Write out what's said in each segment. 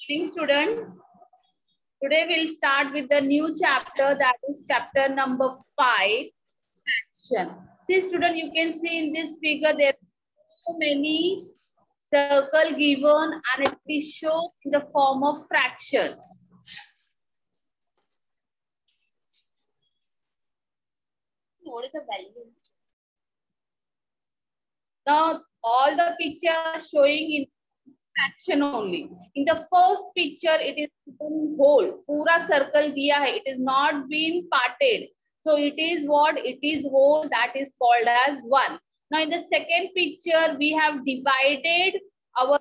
Evening, student. Today we'll start with the new chapter, that is chapter number 5, fraction. See, student, you can see in this figure there are so many circle given and it is shown in the form of fraction. What is the value? Now, all the pictures are showing in fraction only. In the first picture, it is whole. Pura circle diya hai. It is not been parted. So it is what? It is whole. That is called as 1. Now, in the second picture, we have divided our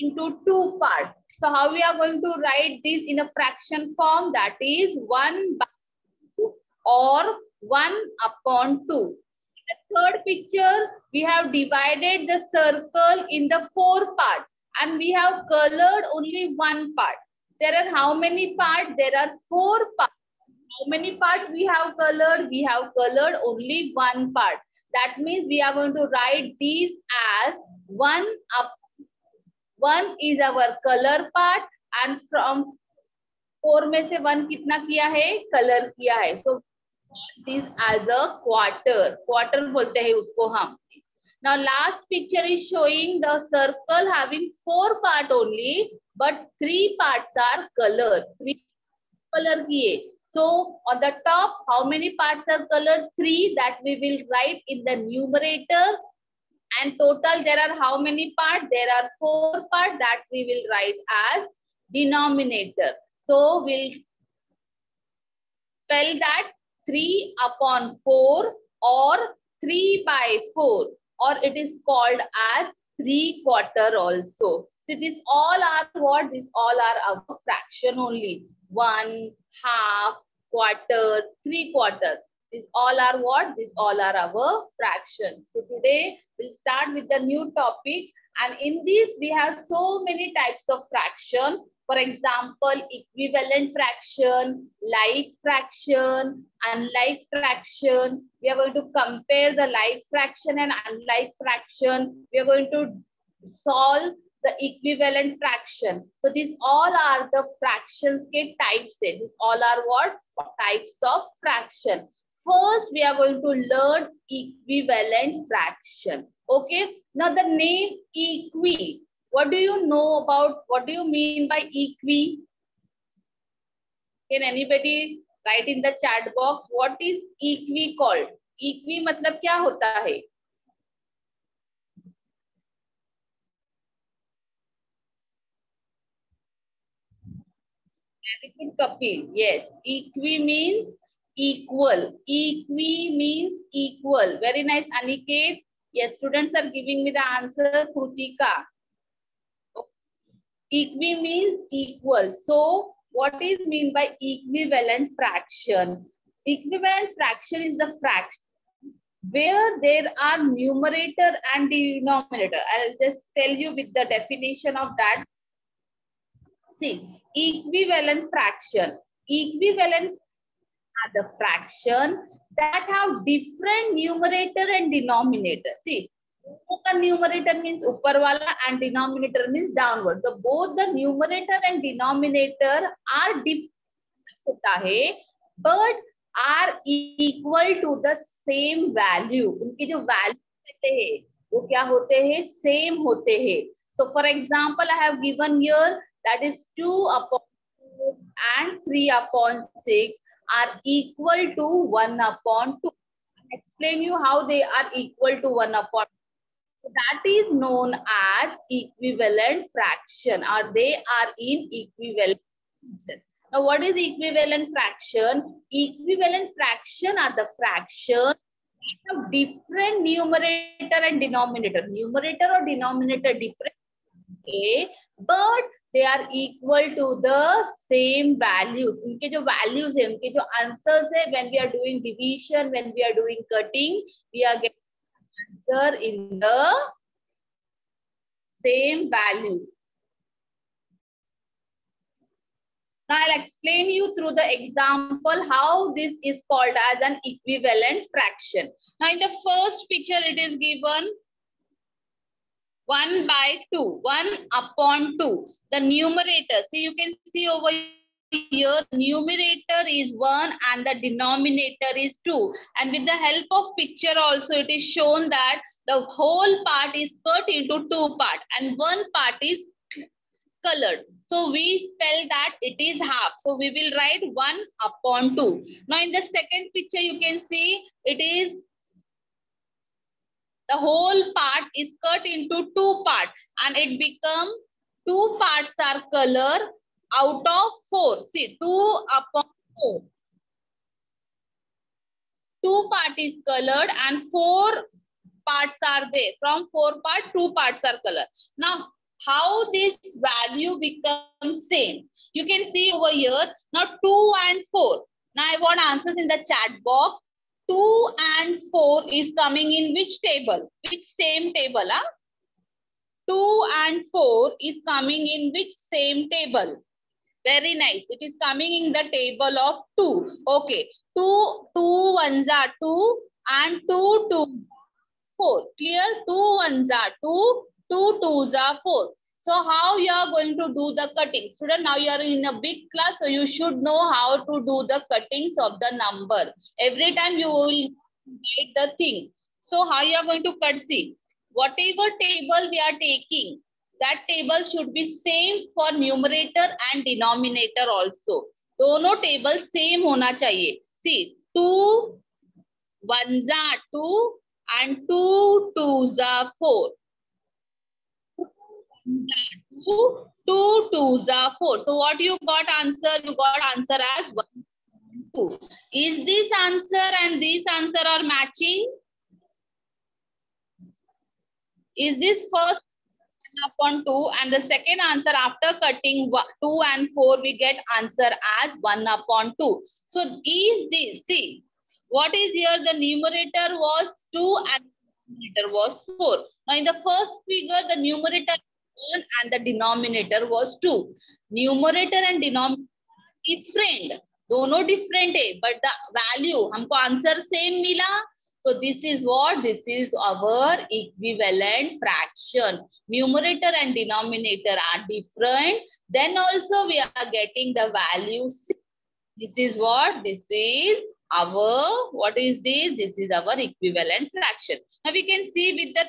into 2 parts. So how we are going to write this in a fraction form? That is 1 by 2 or 1 upon 2. In the third picture, we have divided the circle in the 4 parts and we have colored only 1 part. There are how many parts? There are 4 parts. How many parts we have colored? We have colored only 1 part. That means we are going to write these as 1 up. 1 is our color part and from 4 में से 1 कितना किया है? Color किया है. So this as a quarter. Quarter बोलते हैं उसको हम. Now last picture is showing the circle having 4 parts only, but 3 parts are colored. 3 color किए. So on the top, how many parts are colored? 3. That we will write in the numerator. And total there are how many parts? There are 4 parts that we will write as denominator. So we'll spell that 3 upon 4 or 3 by 4, or it is called as 3/4 also. So this all are what? These all are our fraction only. 1, half, quarter, 3/4. These all are what? These all are our fractions. So today we'll start with the new topic, and in this we have so many types of fraction. For example, equivalent fraction, like fraction, unlike fraction. We are going to compare the like fraction and unlike fraction. We are going to solve the equivalent fraction. So these all are the fractions के types. These all are what? Types of fraction. First, we are going to learn equivalent fraction. Okay. Now the name equi. What do you know about? What do you mean by equi? Can anybody write in the chat box? What is equi called? Equi मतलब क्या होता है? Very good, Kapil. Yes, equi means equal. Equi means equal. Very nice, Aniket. Yes, students are giving me the answer. Krutika. Equi means equal. So, what is mean by equivalent fraction? Equivalent fraction is the fraction where there are numerator and denominator. I'll just tell you with the definition of that. See, equivalent fraction. Equivalent are the fraction that have different numerator and denominator. See, numerator means upper wala and denominator means downward. So both the numerator and denominator are different, but are equal to the same value. उनकी जो value रहते हैं वो क्या होते हैं? Same होते हैं. So for example, I have given here that is 2 upon 2 and 3 upon 6 are equal to 1 upon 2. I'll explain you how they are equal to 1 upon 2. So that is known as equivalent fraction, or they are in equivalent fraction. Now what is equivalent fraction? Equivalent fraction are the fraction that have different numerator and denominator. Numerator or denominator different, okay, but they are equal to the same values. उनके जो values है, उनके जो answers है, when we are doing division, when we are doing cutting, we are getting answer in the same value. Now I'll explain you through the example how this is called as an equivalent fraction. Now in the first picture it is given 1 by 2, 1 upon 2. The numerator, see, you can see over here, numerator is 1 and the denominator is 2. And with the help of picture also, it is shown that the whole part is cut into 2 parts and 1 part is colored. So we spell that it is half. So we will write 1 upon 2. Now in the second picture, you can see it is the whole part is cut into 2 parts and it become 2 parts are color out of 4. See, 2 upon 4. 2 part is colored and 4 parts are there. From 4 parts, 2 parts are colored. Now, how this value becomes same? You can see over here. Now, 2 and 4. Now, I want answers in the chat box. 2 and 4 is coming in which table? Which same table? Huh? 2 and 4 is coming in which same table? Very nice. It is coming in the table of 2. Okay. 2 ones are 2 and 2 4. Clear? 2 ones are 2, 2 twos are 4. So how you are going to do the cutting? Student, now you are in a big class, so you should know how to do the cuttings of the number. Every time you will write the things. So how you are going to cut? See, whatever table we are taking, that table should be same for numerator and denominator also. दोनों table same होना चाहिए. See, 2 ones are 2 and 2 twos are 4. 2 twos are 4. So what you got answer? You got answer as 1, 2. Is this answer and this answer are matching? Is this first 1 upon 2 and the second answer after cutting 2 and 4 we get answer as 1 upon 2. So is this, see, what is here? The numerator was 2 and denominator was 4. Now in the first figure, the numerator 1 and the denominator was 2. Numerator and denominator different. दोनों different है, but the value हमको answer same मिला. So this is what? This is our equivalent fraction. Numerator and denominator are different. Then also we are getting the value 6. This is what? This is our, what is this? This is our equivalent fraction. Now we can see with the,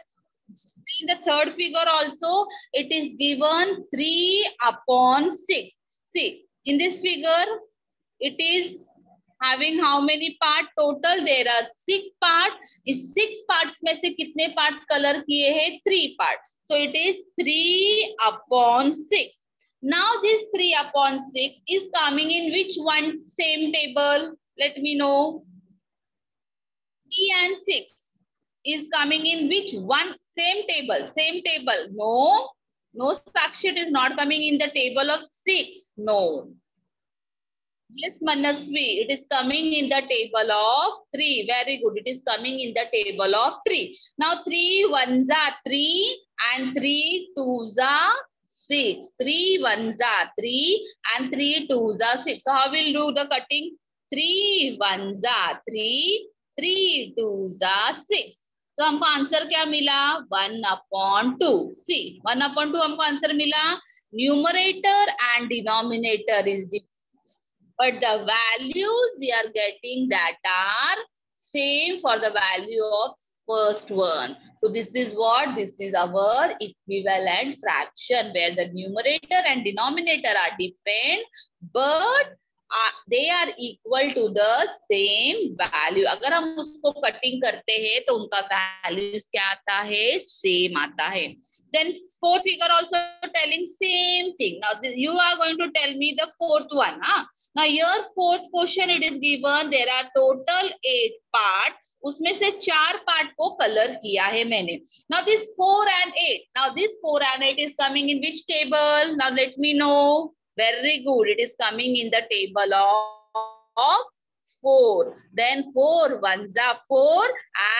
in the third figure also, it is given 3 upon 6. See, in this figure, it is having how many parts total? There are 6 parts. इस 6 parts में से कितने parts color किए हैं? 3 parts. So it is 3 upon 6. Now this 3 upon 6 is coming in which one same table? Let me know. 3 and 6 is coming in which one same table? Same table. No. No, Sakshi, it is not coming in the table of 6. No. Yes, Manasvi, it is coming in the table of 3. Very good. It is coming in the table of 3. Now 3 ones are 3 and 3 twos are 6. 3 ones are 3 and 3 twos are 6. So how will do the cutting? 3 ones are 3, 3 twos are 6. So हमको answer क्या मिला? 1 upon 2. See, 1 upon 2 हमको answer मिला. Numerator and denominator is different. But the values we are getting that are same for the value of first one. So this is what? This is our equivalent fraction where the numerator and denominator are different, but they are equal to the same value. अगर हम उसको cutting करते हैं तो उनका values क्या आता है? Same आता है. Then fourth figure also telling same thing. Now you are going to tell me the fourth one. Now your fourth question it is given. There are total 8 parts. उसमें से 4 part को color किया है मैंने. Now this 4 and 8. Now this 4 and 8 is coming in which table? Now let me know. Very good. It is coming in the table of 4. Then 4 ones are 4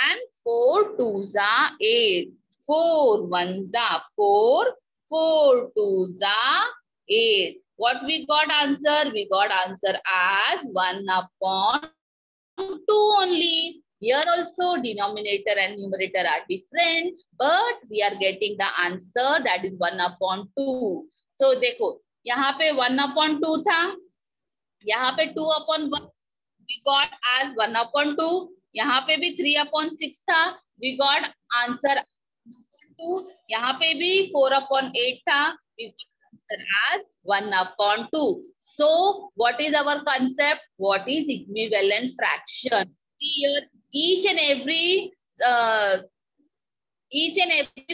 and 4 twos are 8. 4 ones are 4, 4 twos are 8. What we got answer? We got answer as 1 upon 2 only. Here also denominator and numerator are different, but we are getting the answer that is 1/2. So देखो यहाँ पे 1/2 था, यहाँ पे 2/1 we got as 1/2. यहाँ पे भी 3/6 था, we got answer 2. यहाँ पे भी 4/8 था, we got answer as 1/2. So what is our concept? What is equivalent fraction? Here each and every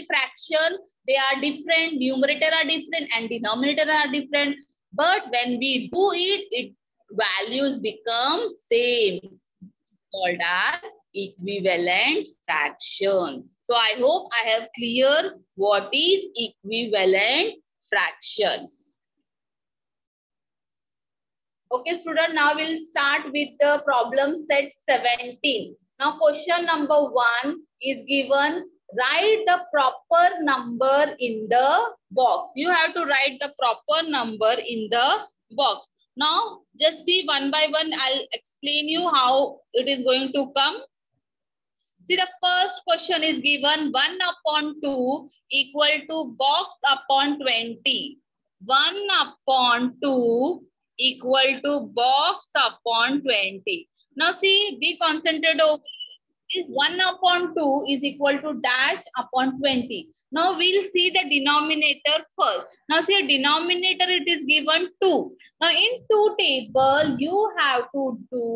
fraction, they are different, numerator are different and denominator are different, but when we do it values become same, called as equivalent fraction. So I hope I have clear what is equivalent fraction. Okay, student, now we'll start with the problem set 17. Now question number 1 is given. Write the proper number in the box. You have to write the proper number in the box. Now just see one by one. I'll explain you how it is going to come. See, the first question is given 1/2 equal to box upon 20. 1/2 equal to box upon 20. Now see, be concentrated over is 1/2 is equal to dash upon 20. Now we'll see the denominator first. Now see, denominator it is given 2. Now in 2 table, you have to do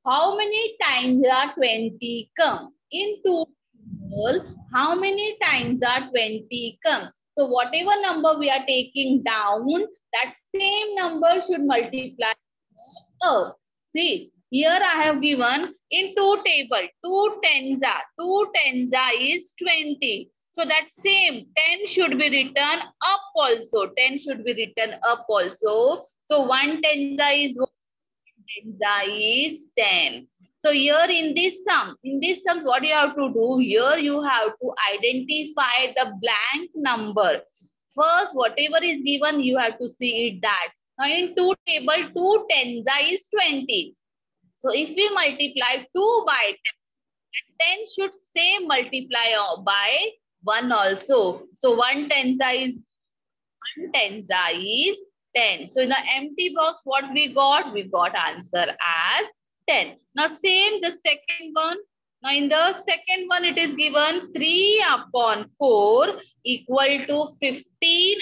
how many times are 20 come. In 2 table, how many times are 20 come. So whatever number we are taking down, that same number should multiply up. See, here I have given in 2 table, 2 tens are is 20. So that same 10 should be written up also. 10 should be written up also. So 1 tenza is 1 tenza is 10. So here in this sum, what you have to do, here you have to identify the blank number. First, whatever is given, you have to see it that. Now in 2 table, 2 tenza is 20. So if we multiply 2 by 10, 10 should say multiply by 1 also. So 1 tenza is 10. So in the empty box, what we got? We got answer as 10. Now same the second one. Now in the second one, it is given 3/4 equal to 15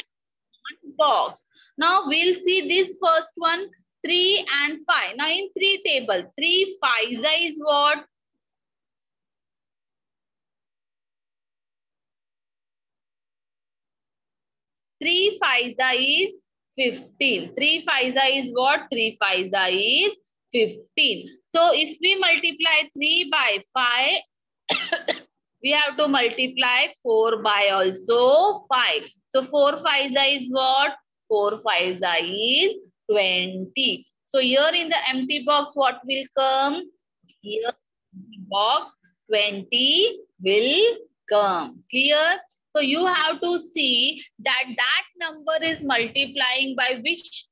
box. Now we'll see this first one, 3 and 5. Now in 3 table, 3 5 is what? 3 5 is 15. 3 5 is what? 3 5 is 15. So if we multiply 3 by 5, we have to multiply 4 by also 5. So 4 5 is what? 4 5 is 20. So here in the empty box, what will come? Here box 20 will come. Clear? So you have to see that number is multiplying by which?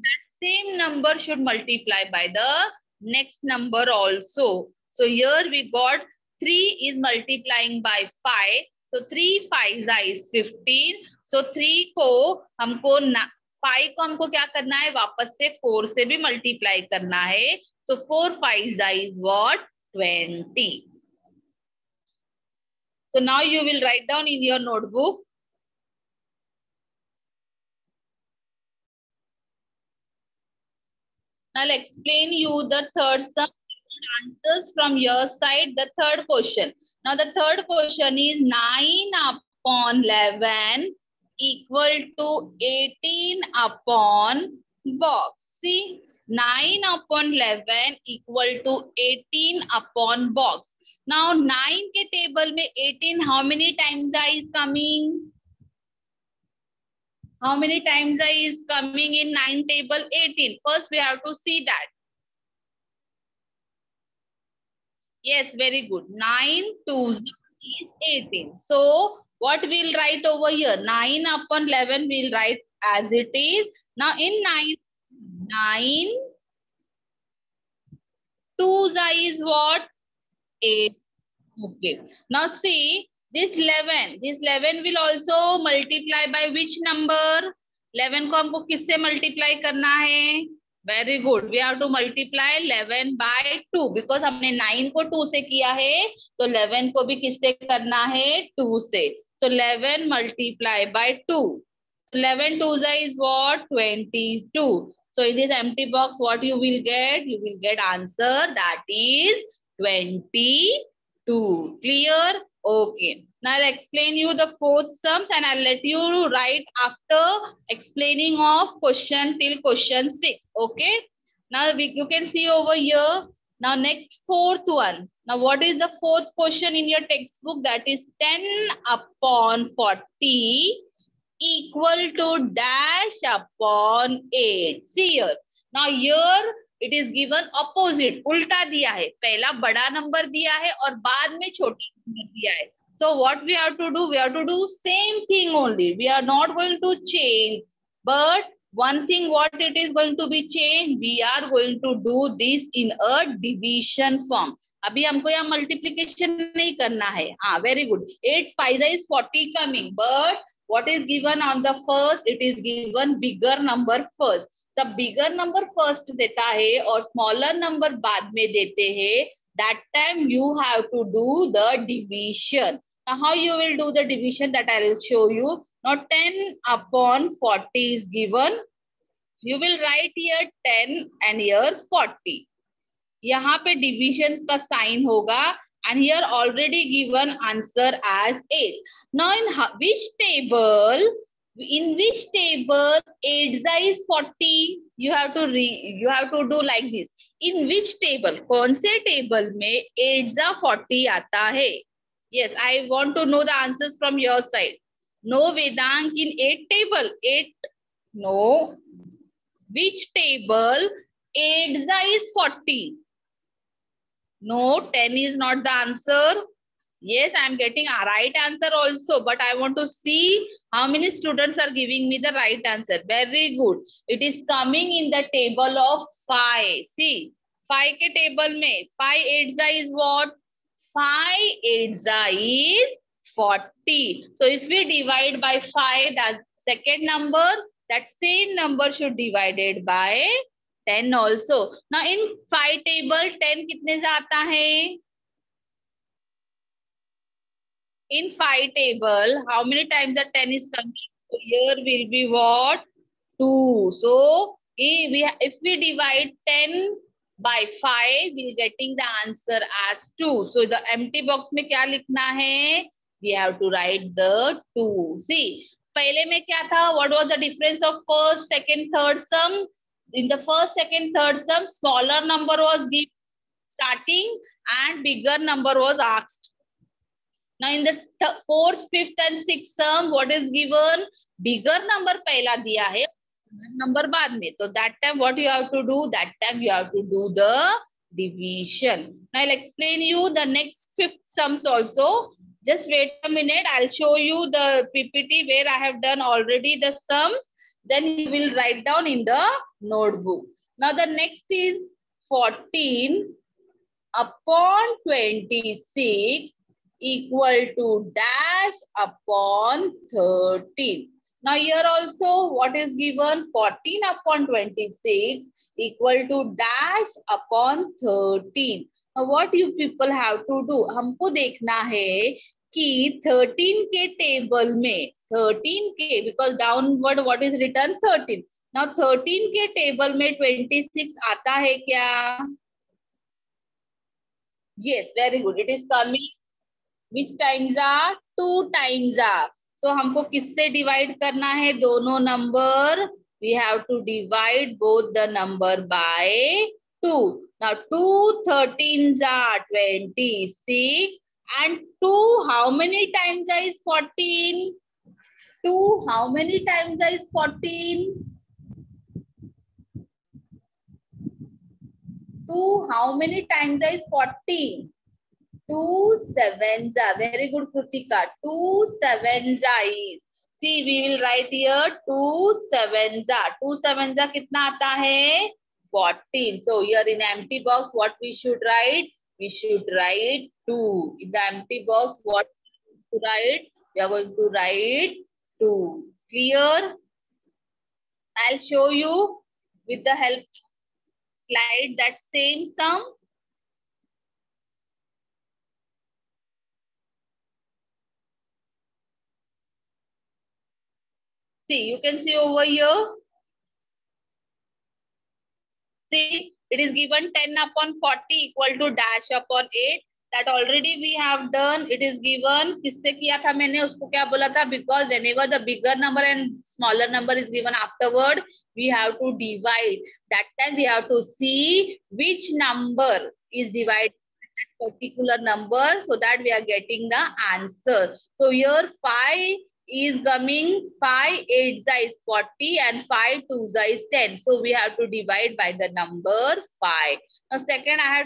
That same number should multiply by the next number also. So here we got 3 is multiplying by 5. So 3 5 is 15. So 3 को हमको 5 को हमको क्या करना है? वापस से 4 से भी मल्टीप्लाई करना है. So 4 5 is what? 20. So now you will write down in your notebook. Now I'll explain you the third sum. Answers from your side, the third question. Now the third question is 9/11 equal to 18/box. See, 9/11 equal to 18/box. Now 9 के table में 18 how many times is coming? How many times is coming in 9 table? 18. First we have to see that. Yes, very good. 9 2s is 18. So what we'll write over here? 9/11 we'll write as it is. Now in 9 2s is what? 8. Okay. Now see this 11. This 11 will also multiply by which number? 11 को हमको किससे multiply करना है? Very good. We have to multiply 11 by 2 because हमने 9 को 2 से किया है, तो 11 को भी किससे करना है? 2 से. So 11 multiply by 2. 11 2s is what? 22. So in this empty box, what you will get? You will get answer that is 22. Clear? Okay. Now I'll explain you the fourth sums and I'll let you write after explaining of question till question 6. Okay. Now you can see over here. Now next fourth one. Now what is the fourth question in your textbook? That is 10 upon 40 equal to dash upon 8. See here. Now here it is given opposite. उल्टा दिया है. पहला बड़ा number दिया है और बाद में छोटा नंबर दिया है. So what we have to do? We have to do same thing only. We are not going to change. But one thing what it is going to be changed, we are going to do this in a division form. अभी हमको यहाँ multiplication नहीं करना है. हाँ, very good. 8 5 is 40 coming. But what is given on the first? It is given bigger number first. The bigger number first देता है और smaller number बाद में देते हैं. That time you have to do the division. Now how you will do the division, that I will show you. Now 10 upon 40 is given. You will write here 10 and here 40. यहाँ पे divisions का sign होगा. And here already given answer as 8. Now in which table? In which table 8 is 40? You have to do like this. In which table? कौन से table में 8 40 आता है? Yes, I want to know the answers from your side. No, Vedant, in 8 table. 8. No. Which table 8 is 40? No, 10 is not the answer. Yes, I am getting a right answer also, but I want to see how many students are giving me the right answer. Very good. It is coming in the table of 5. See, 5 के table में 5 8 is what? 5 8 is 40. So if we divide by 5, that second number, that same number should divided by 10 also. Now in 5 table 10 कितने से आता है? In 5 table, how many times the 10 is coming? So here will be what? 2. So if we divide 10 by 5, we are getting the answer as 2. So the empty box में क्या लिखना है? We have to write the 2. See, पहले में क्या था? What was the difference of first, second, third sum? In the first, second, third sum, smaller number was given starting and bigger number was asked. Now in the fourth, fifth and sixth sum, what is given? Bigger number पहला दिया है, number बाद में. So that time what you have to do? That time you have to do the division. Now I'll explain you the next fifth sums also. Just wait a minute. I'll show you the PPT where I have done already the sums. Then you will write down in the notebook. Now the next is 14 upon 26 equal to dash upon 13. Now here also what is given? 14 upon 26 equal to dash upon 13. Now what you people have to do? हमको देखना है कि 13 के table में 13 के, because downward what is written 13. Now 13 के table में 26 आता है क्या? Yes, very good. It is coming. Which times are? 2 times are. So हमको किससे divide करना है? दोनों number. We have to divide both the number by 2. Now 2 13s are 26 and 2 how many times is 14? 2 how many times is 14? 2 how many times is 14? 2 sevens are. Very good, Krutika. 2 sevens are is. See, we will write here 2 sevens are. 2 sevens are कितना आता है? 14. So here in empty box, what we should write? We should write 2. In the empty box, what to write? We are going to write 2. Clear? I'll show you with the help slide that same sum. See, you can see over here. See, it is given 10 upon 40 equal to dash upon 8. That already we have done. It is given. किससे किया था मैंने? उसको क्या बोला था? Because whenever the bigger number and smaller number is given afterward, we have to divide. That time we have to see which number is divided that particular number, so that we are getting the answer. So here 5 is coming, 5 8 is 40 and 5 2 is 10. So we have to divide by the number 5. Now second, I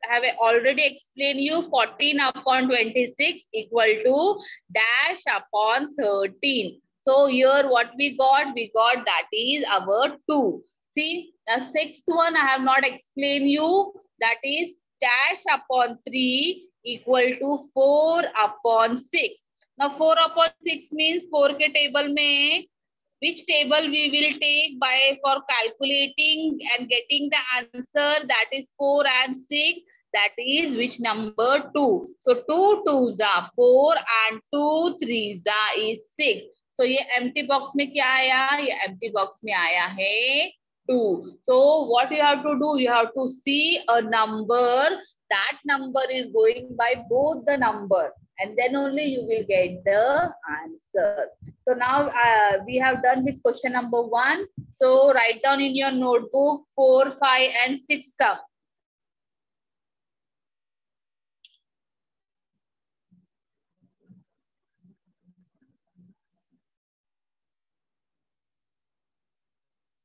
have already explained you 14 upon 26 equal to dash upon 13. So here what we got? We got that is our 2. See, the sixth one I have not explained you. That is dash upon 3 equal to 4 upon 6. Now 4 upon 6 means 4 के table में which table we will take by for calculating and getting the answer, that is 4 and 6. That is which number? 2. So 2 2s are 4 and 2 3s are is 6. So ये empty box में क्या आया? ये empty box में आया है 2. So what you have to do? You have to see a number. That number is going by both the number, and then only you will get the answer. So now we have done with question number 1. So write down in your notebook 4, 5 and 6 sum.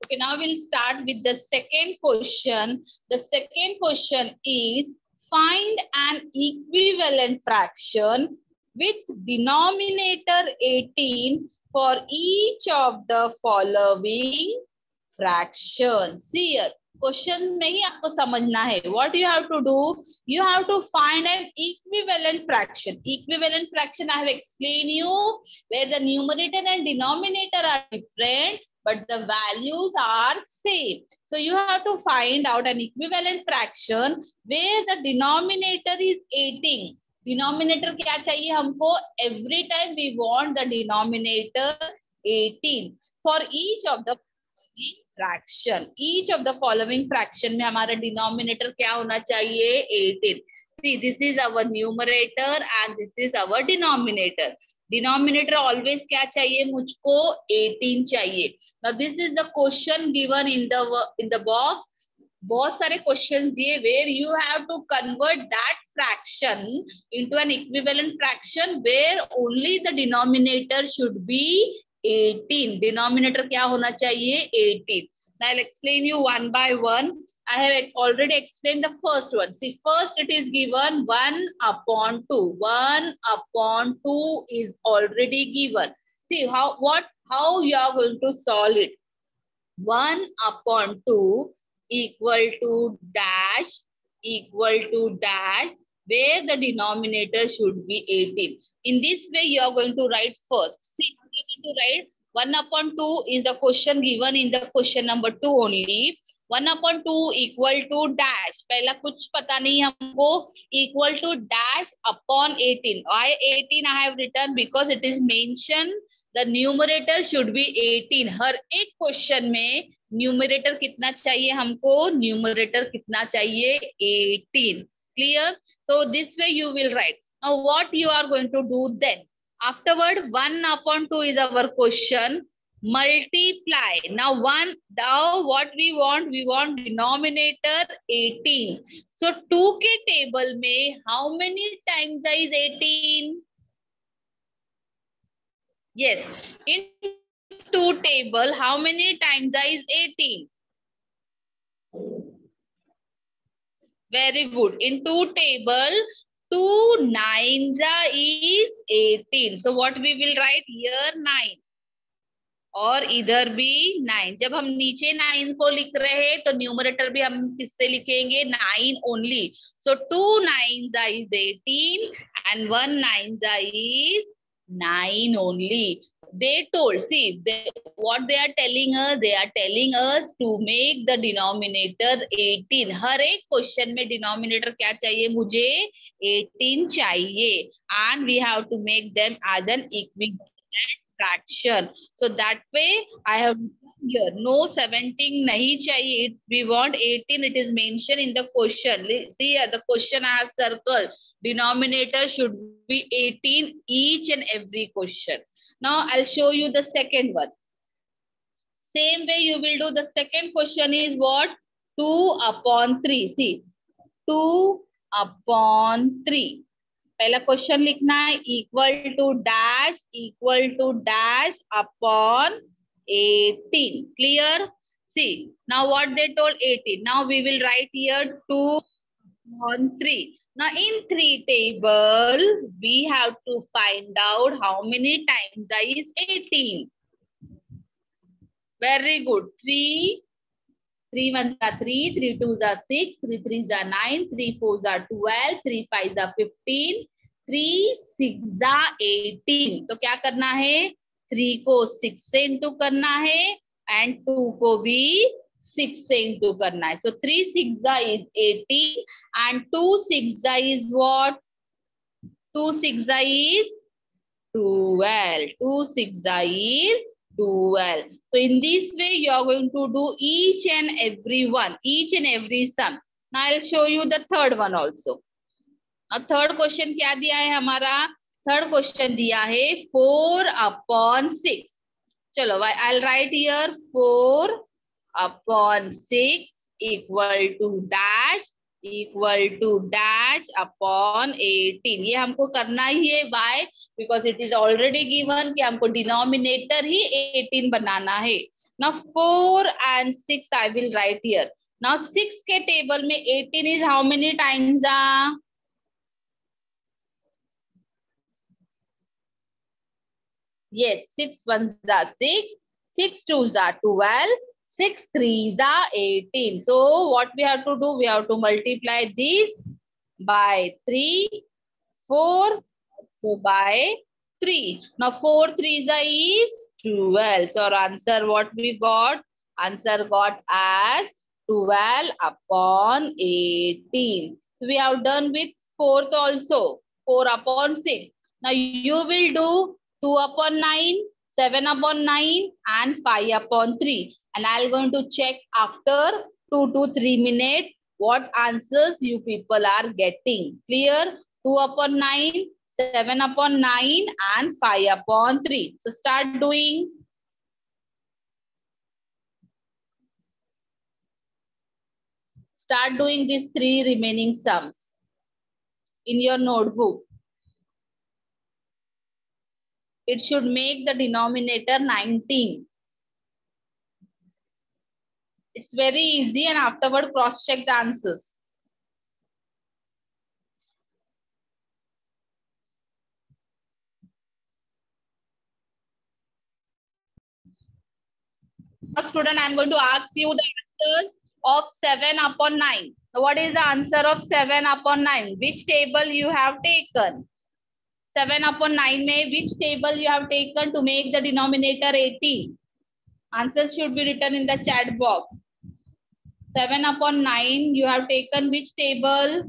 Okay, now we'll start with the second question. The second question is find an equivalent fraction with denominator 18 for each of the following fractions. See here, question में ही आपको समझना है. What you have to do? You have to find an equivalent fraction. Equivalent fraction I have explained you where the numerator and denominator are different, but the values are same. So you have to find out an equivalent fraction where the denominator is 18. Denominator क्या चाहिए हमको? Every time we want the denominator 18 for each of the fraction. Each of the following fraction में हमारा denominator क्या होना चाहिए? 18. See, this is our numerator and this is our denominator. Denominator always क्या चाहिए मुझको? 18 चाहिए. Now this is the question given in the box. बहुत सारे questions दिए where you have to convert that fraction into an equivalent fraction where only the denominator should be 18. Denominator क्या होना चाहिए? 18. Now I'll explain you one by one. I have already explained the first one. See, first it is given 1 upon 2. 1 upon 2 is already given. See how you are going to solve it. 1 upon 2 equal to dash where the denominator should be 18. In this way you are going to write first. See, you are going to write 1 upon 2 is the question given in the question number 2 only. 1 upon 2 equal to dash. पहला कुछ पता नहीं हमको. Equal to dash upon 18. Why 18 I have written? Because it is mentioned the numerator should be 18. हर एक question में numerator कितना चाहिए हमको? न्यूमरेटर कितना चाहिए? 18. Clear? So this way you will write. Now what you are going to do then? Afterward 1 upon 2 is our question. Multiply. Now what we want denominator 18. So 2 के table में how many times is 18? Yes, in 2 table how many times is 18? Very good. In 2 table 2 9s is 18. So what we will write here? 9. और इधर भी 9। जब हम नीचे 9 को लिख रहे हैं तो न्यूमरेटर भी हम किससे लिखेंगे? 9 only. So 2 9s is 18 and 1 9s is 9 only. They told, see, what they are telling us, they are telling us to make the denominator 18. हर एक क्वेश्चन में डिनोमिनेटर क्या चाहिए? मुझे 18 चाहिए, and we have to make them as an equivalent fraction. So that way I have here no 17 nahi chahiye. We want 18. It is mentioned in the question. See here, the question I have circled. Denominator should be 18 each and every question. Now I'll show you the second one. Same way you will do. The second question is what? 2 upon 3. See, 2 upon 3. पहला question लिखना है equal to dash upon 18. Clear? See, now what they told 18. Now we will write here 2 upon 3. Now in 3 table, we have to find out how many times is 18. Very good. 3 1s are 3, 3 2s are 6, 3 3s are 9, 3 4s are 12, 3 5s are 15, 3 6s are 18. तो क्या करना है? 3 को 6 से into करना है and 2 को भी 6 से इंटू करना है. So 3 6s is 18 and 2 6s is what? 2 6s is 12. 2 6s is 12. So in this way, you are going to do each and every one, each and every sum. Now I'll show you the third one also. Now third question क्या दिया है हमारा? Third question दिया है 4 upon 6. चलो, I'll write here 4 upon 6 equal to dash upon 18. ये हमको करना ही है. Why? Because it is already given कि हमको denominator ही 18 बनाना है. Now 4 and 6 I will write here. Now 6 के टेबल में 18 is how many times? Yes, 6 1s are 6, 6 2s are 12, 6 3s are 18. So what we have to do? We have to multiply this by 3, 4, so by 3. Now 4 3s is 12. So our answer what we got? Answer got as 12 upon 18. So we have done with fourth also, 4 upon 6. Now you will do 2 upon 9, 7 upon 9 and 5 upon 3. And I'm going to check after 2 to 3 minutes what answers you people are getting. Clear? 2 upon 9, 7 upon 9 and 5 upon 3. So start doing. Start doing these 3 remaining sums in your notebook. It should make the denominator 19. It's very easy and afterward cross-check the answers. First student, I'm going to ask you the answer of 7 upon 9. So what is the answer of 7 upon 9? Which table you have taken? 7 upon 9 में which table you have taken to make the denominator 18? Answers should be written in the chat box. 7 upon 9 you have taken which table?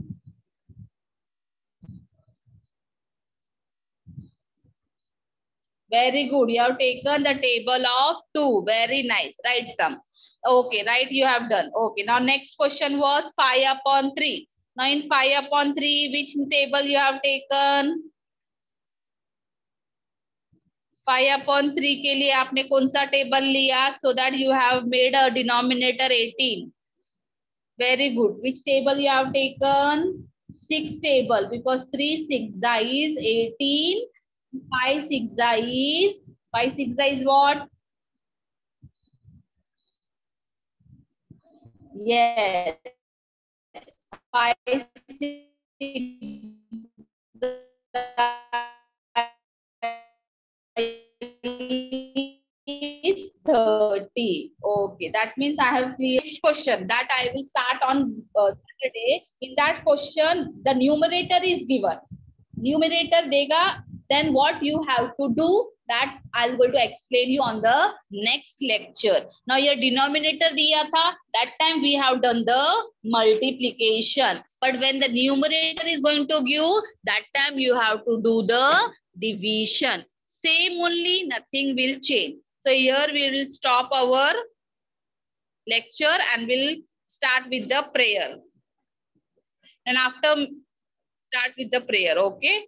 Very good. You have taken the table of 2. Very nice. Write some. Okay, right, you have done. Okay, now next question was 5 upon 3. Now in 5 upon 3, which table you have taken? 5 upon 3 के लिए आपने कौन सा table लिया? So that you have made a denominator 18. Very good. Which table you have taken? 6 table, because 3 6 is 18. 5 6 is what? Yes. 5 6 is is 30. Okay, that means I have clear question that I will start on Saturday. In that question, the numerator is given. Numerator dega, then what you have to do, that I'm going to explain you on the next lecture. Now your denominator diya tha, that time we have done the multiplication. But when the numerator is going to give, that time you have to do the division. Same only, nothing will change. So here we will stop our lecture and we'll start with the prayer. And after start with the prayer, okay?